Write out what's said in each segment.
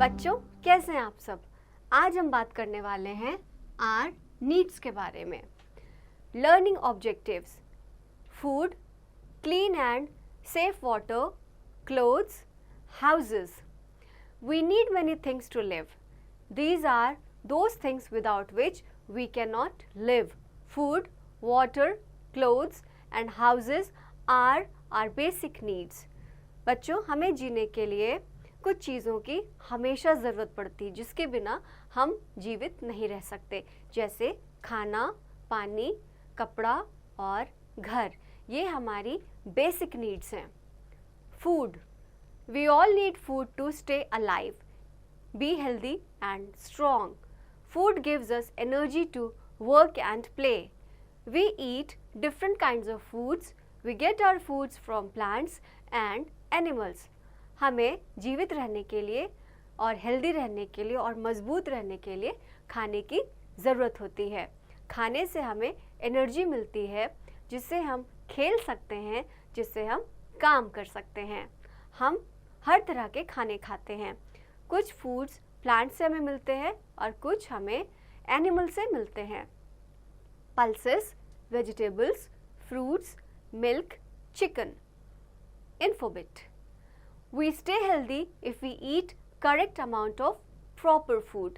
बच्चों कैसे हैं आप सब। आज हम बात करने वाले हैं आर नीड्स के बारे में। Learning objectives, food, clean and safe water, clothes, houses. We need many things to live. These are those things without which we cannot live. Food, water, clothes and houses are our basic needs. बच्चों हमें जीने के लिए कुछ चीज़ों की हमेशा ज़रूरत पड़ती है जिसके बिना हम जीवित नहीं रह सकते, जैसे खाना, पानी, कपड़ा और घर। ये हमारी बेसिक नीड्स हैं। Food, we all need food to stay alive, be healthy and strong. Food gives us energy to work and play. We eat different kinds of foods. We get our foods from plants and animals. हमें जीवित रहने के लिए और healthy रहने के लिए और मजबूत रहने के लिए खाने की ज़रूरत होती है। खाने से हमें एनर्जी मिलती है जिससे हम खेल सकते हैं, जिससे हम काम कर सकते हैं। हम हर तरह के खाने खाते हैं। कुछ फूड्स प्लांट से हमें मिलते हैं और कुछ हमें एनिमल से मिलते हैं। Pulses, vegetables, fruits, milk, chicken. Infobit, we stay healthy if we eat correct amount of proper food.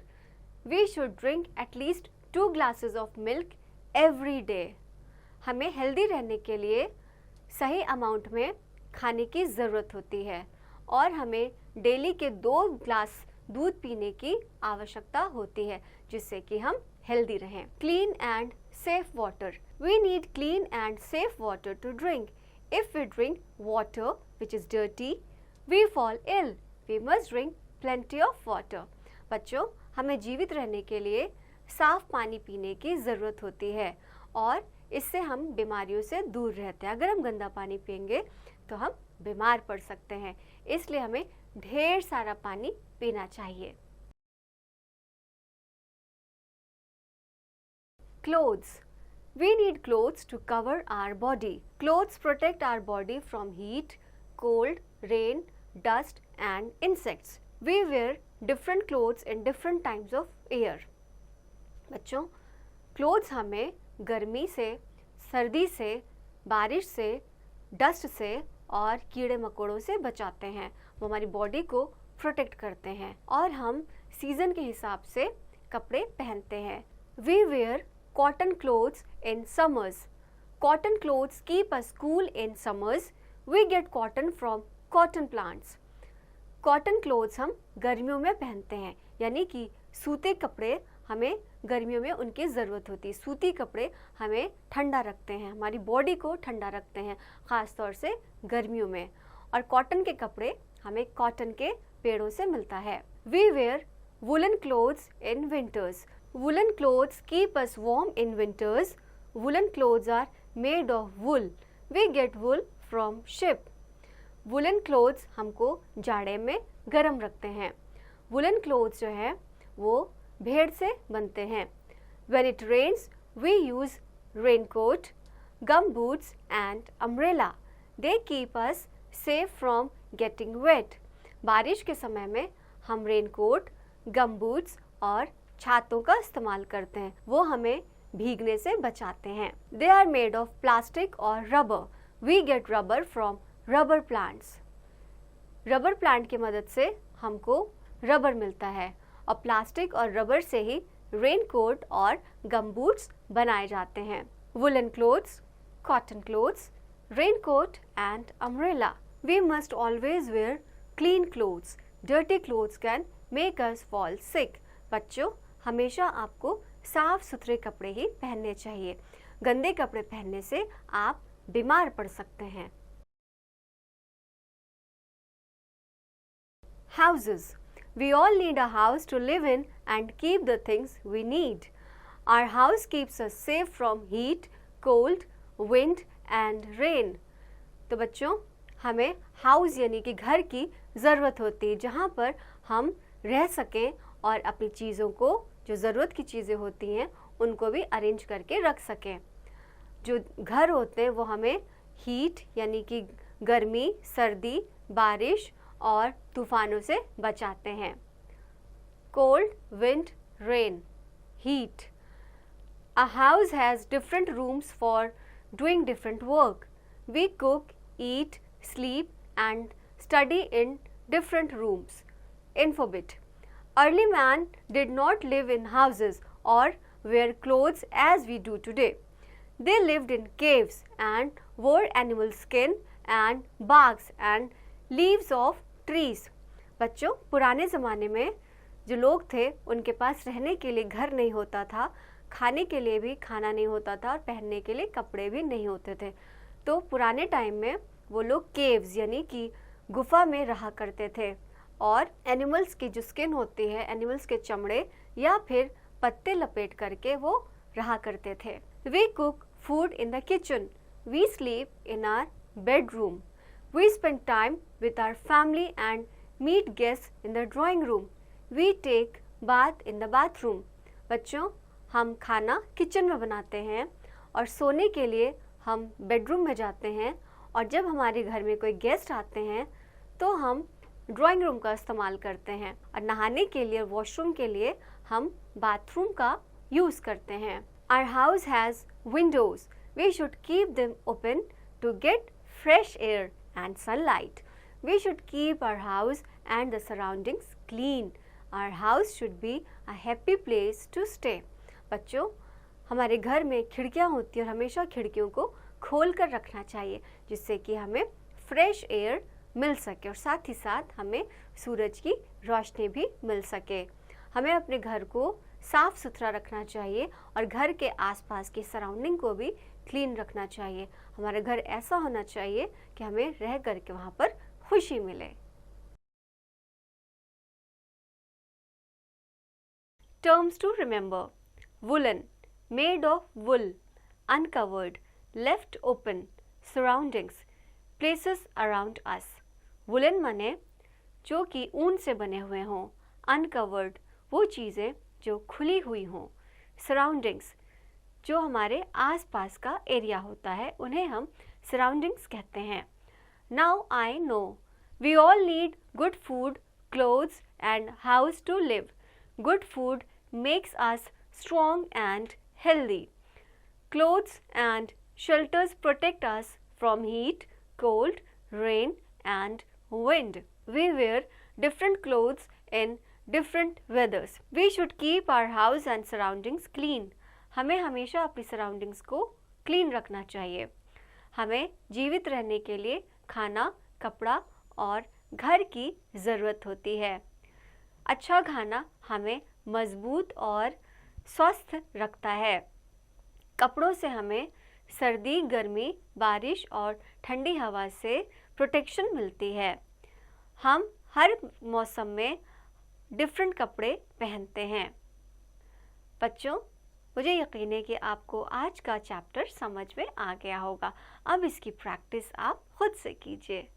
We should drink at least 2 glasses of milk every day. हमें हेल्दी रहने के लिए सही अमाउंट में खाने की ज़रूरत होती है और हमें डेली के 2 ग्लास दूध पीने की आवश्यकता होती है जिससे कि हम हेल्दी रहें। Clean and safe water, we need clean and safe water to drink. If we drink water which is dirty, we fall ill. We must drink plenty of water. बच्चों हमें जीवित रहने के लिए साफ पानी पीने की ज़रूरत होती है और इससे हम बीमारियों से दूर रहते हैं। अगर हम गंदा पानी पिएंगे तो हम बीमार पड़ सकते हैं, इसलिए हमें ढेर सारा पानी पीना चाहिए। Clothes, we need clothes to cover our body. Clothes protect our body from heat, cold, rain, dust and insects. We wear different clothes in different times of year. बच्चों क्लोथ्स हमें गर्मी से, सर्दी से, बारिश से, डस्ट से और कीड़े मकोड़ों से बचाते हैं। वो हमारी बॉडी को प्रोटेक्ट करते हैं और हम सीज़न के हिसाब से कपड़े पहनते हैं। We wear cotton clothes in summers. Cotton clothes keep us cool in summers. We get cotton from cotton plants. Cotton clothes हम गर्मियों में पहनते हैं, यानी कि सूती कपड़े हमें गर्मियों में उनकी ज़रूरत होती है। सूती कपड़े हमें ठंडा रखते हैं, हमारी बॉडी को ठंडा रखते हैं, ख़ास तौर से गर्मियों में। और कॉटन के कपड़े हमें कॉटन के पेड़ों से मिलता है। We wear woollen clothes in winters. Woollen clothes keep us warm in winters. Woollen clothes are made of wool. We get wool from sheep. Woollen clothes हमको जाड़े में गर्म रखते हैं। वुलन क्लोथ्स जो है वो भेड़ से बनते हैं। When it rains, we use raincoat, gum boots and umbrella. They keep us safe from getting wet. बारिश के समय में हम रेनकोट, गम बूट्स और छातों का इस्तेमाल करते हैं, वो हमें भीगने से बचाते हैं। They are made of plastic or rubber. We get rubber from rubber plants. Rubber plant की मदद से हमको रबर मिलता है और प्लास्टिक और रबर से ही रेनकोट और गम बूट्स बनाए जाते हैं। Woollen clothes, cotton clothes, raincoat and umbrella. We must always wear clean clothes. Dirty clothes can make us fall sick. बच्चों हमेशा आपको साफ सुथरे कपड़े ही पहनने चाहिए। गंदे कपड़े पहनने से आप बीमार पड़ सकते हैं। Houses, we all need a house to live in and keep the things we need. Our house keeps us safe from heat, cold, wind and rain. तो बच्चों हमें हाउस यानी कि घर की ज़रूरत होती है जहाँ पर हम रह सकें और अपनी चीज़ों को, जो ज़रूरत की चीज़ें होती हैं, उनको भी अरेंज करके रख सकें। जो घर होते हैं वो हमें हीट यानी कि गर्मी, सर्दी, बारिश और तूफानों से बचाते हैं। cold, wind, rain, heat. A house has different rooms for doing different work. We cook, eat, sleep and study in different rooms. Infobit. Early man did not live in houses or wear clothes as we do today. They lived in caves and wore animal skin and barks and leaves of trees. बच्चों, पुराने ज़माने में जो लोग थे उनके पास रहने के लिए घर नहीं होता था, खाने के लिए भी खाना नहीं होता था और पहनने के लिए कपड़े भी नहीं होते थे। तो पुराने टाइम में वो लोग केव्स यानी कि गुफा में रहा करते थे और एनिमल्स की जो स्किन होती है, एनिमल्स के चमड़े या फिर पत्ते लपेट करके वो रहा करते थे। We cook food in the kitchen, we sleep in our bedroom, we spend time with our family and meet guest in the drawing room, we take bath in the bathroom. बच्चों, हम खाना किचन में बनाते हैं और सोने के लिए हम बेडरूम में जाते हैं और जब हमारे घर में कोई गेस्ट आते हैं तो हम ड्राइंग रूम का इस्तेमाल करते हैं और नहाने के लिए, वॉशरूम के लिए हम बाथरूम का यूज़ करते हैं। Our house has windows. We should keep them open to get fresh air and sunlight. We should keep our house and the surroundings clean. Our house should be a happy place to stay. बच्चों, हमारे घर में खिड़कियाँ होती हैं और हमेशा खिड़कियों को खोल कर रखना चाहिए जिससे कि हमें फ्रेश एयर मिल सके और साथ ही साथ हमें सूरज की रोशनी भी मिल सके। हमें अपने घर को साफ़ सुथरा रखना चाहिए और घर के आसपास की सराउंडिंग को भी क्लीन रखना चाहिए। हमारा घर ऐसा होना चाहिए कि हमें रह कर के वहाँ पर खुशी मिले। Terms to remember: woolen, made of wool, uncovered, left open, surroundings, places around us. Woollen माने जो कि ऊन से बने हुए हों, अनकवर्ड वो चीज़ें जो खुली हुई हों, सराउंडिंग्स जो हमारे आसपास का एरिया होता है उन्हें हम सराउंडिंग्स कहते हैं। Now I know we all need good food, clothes and house to live. Good food makes us strong and healthy. Clothes and shelters protect us from heat, cold, rain and wind. We wear different clothes in different weathers. We should keep our house and surroundings clean. हमें हमेशा अपनी surroundings को clean रखना चाहिए। हमें जीवित रहने के लिए खाना, कपड़ा और घर की ज़रूरत होती है। अच्छा खाना हमें मजबूत और स्वस्थ रखता है। कपड़ों से हमें सर्दी, गर्मी, बारिश और ठंडी हवा से प्रोटेक्शन मिलती है। हम हर मौसम में डिफरेंट कपड़े पहनते हैं। बच्चों, मुझे यकीन है कि आपको आज का चैप्टर समझ में आ गया होगा। अब इसकी प्रैक्टिस आप खुद से कीजिए।